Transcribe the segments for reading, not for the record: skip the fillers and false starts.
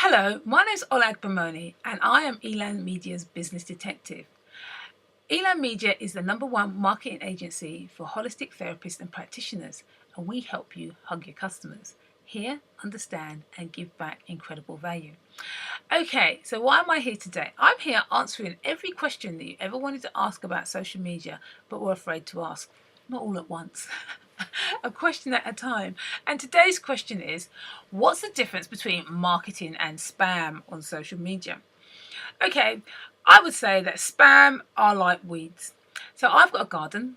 Hello, my name is Olag Bamoni and I am Elan Media's business detective. Elan Media is the #1 marketing agency for holistic therapists and practitioners, and we help you hug your customers, hear, understand, and give back incredible value. Okay, so why am I here today? I'm here answering every question that you ever wanted to ask about social media but were afraid to ask. Not all at once. A question at a time. And today's question is, what's the difference between marketing and spam on social media? Okay, I would say that spam are like weeds. So I've got a garden,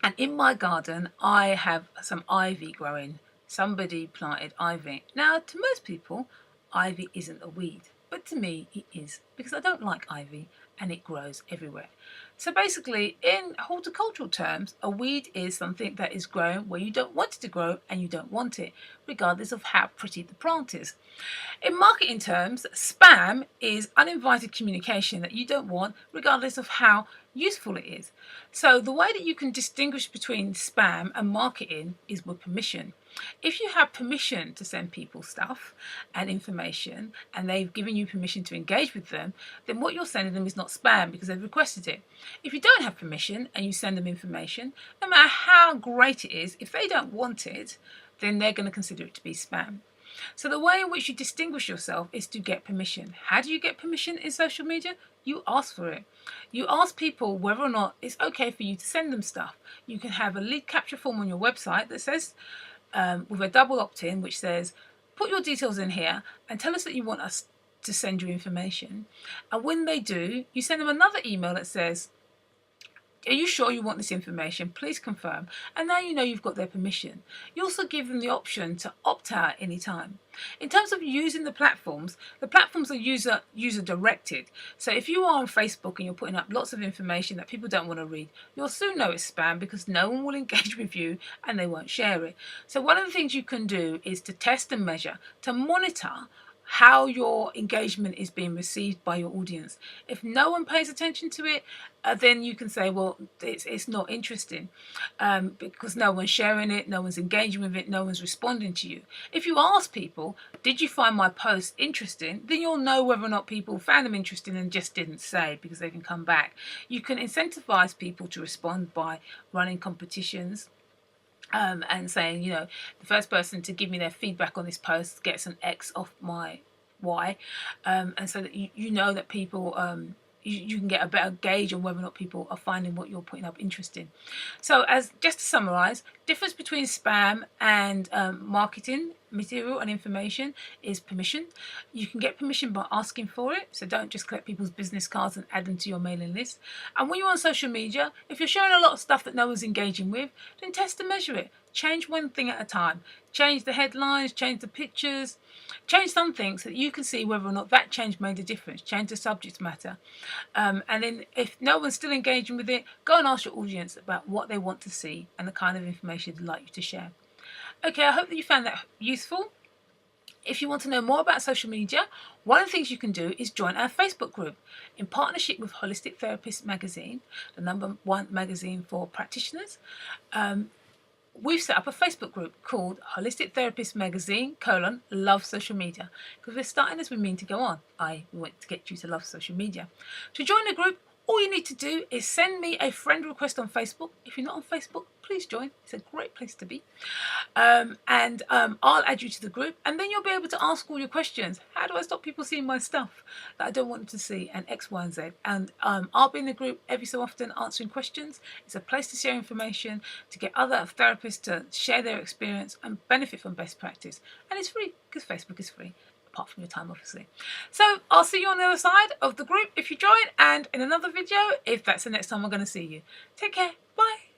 and in my garden I have some ivy growing. Somebody planted ivy. Now, to most people, ivy isn't a weed, but to me it is, because I don't like ivy and it grows everywhere. So basically, in horticultural terms, a weed is something that is grown where you don't want it to grow and you don't want it, regardless of how pretty the plant is. In marketing terms, spam is uninvited communication that you don't want, regardless of how useful it is. So the way that you can distinguish between spam and marketing is with permission. If you have permission to send people stuff and information, and they've given you permission to engage with them, then what you're sending them is not spam because they've requested it. If you don't have permission and you send them information, no matter how great it is, if they don't want it, then they're going to consider it to be spam. So the way in which you distinguish yourself is to get permission. How do you get permission in social media? You ask for it. You ask people whether or not it's okay for you to send them stuff. You can have a lead capture form on your website that says, with a double opt-in, which says, put your details in here and tell us that you want us to send you information. And when they do, you send them another email that says, are you sure you want this information? Please confirm. And now you know you've got their permission. You also give them the option to opt out anytime. In terms of using the platforms are user directed. So if you are on Facebook and you're putting up lots of information that people don't want to read, you'll soon know it's spam because no one will engage with you and they won't share it. So one of the things you can do is to test and measure, to monitor how your engagement is being received by your audience. If no one pays attention to it, then you can say, well, it's not interesting because no one's sharing it, no one's engaging with it, no one's responding to you. If you ask people, did you find my post interesting? Then you'll know whether or not people found them interesting and just didn't say because they can come back. You can incentivize people to respond by running competitions. And saying, the first person to give me their feedback on this post gets an X off my Y, and so that you know that people, you can get a better gauge on whether or not people are finding what you're putting up interesting. So as just to summarize, difference between spam and marketing material and information is permission. You can get permission by asking for it, so don't just collect people's business cards and add them to your mailing list. And when you're on social media, if you're showing a lot of stuff that no one's engaging with, then test and measure it. Change one thing at a time. Change the headlines, change the pictures, change something so that you can see whether or not that change made a difference. Change the subject matter. And then if no one's still engaging with it, go and ask your audience about what they want to see and the kind of information they'd like you to share. Okay, I hope that you found that useful. If you want to know more about social media, one of the things you can do is join our Facebook group. In partnership with Holistic Therapist Magazine, the #1 magazine for practitioners, we've set up a Facebook group called Holistic Therapist Magazine, love social media. Because we're starting as we mean to go on. We want to get you to love social media. To join the group, all you need to do is send me a friend request on Facebook. If you're not on Facebook, please join. It's a great place to be. I'll add you to the group, and then you'll be able to ask all your questions. How do I stop people seeing my stuff that I don't want them to see, and X, Y, and Z? And I'll be in the group every so often answering questions. It's a place to share information, to get other therapists to share their experience and benefit from best practice. And it's free because Facebook is free, apart from your time, obviously. So I'll see you on the other side of the group if you join, and in another video if that's the next time I'm going to see you. Take care. Bye.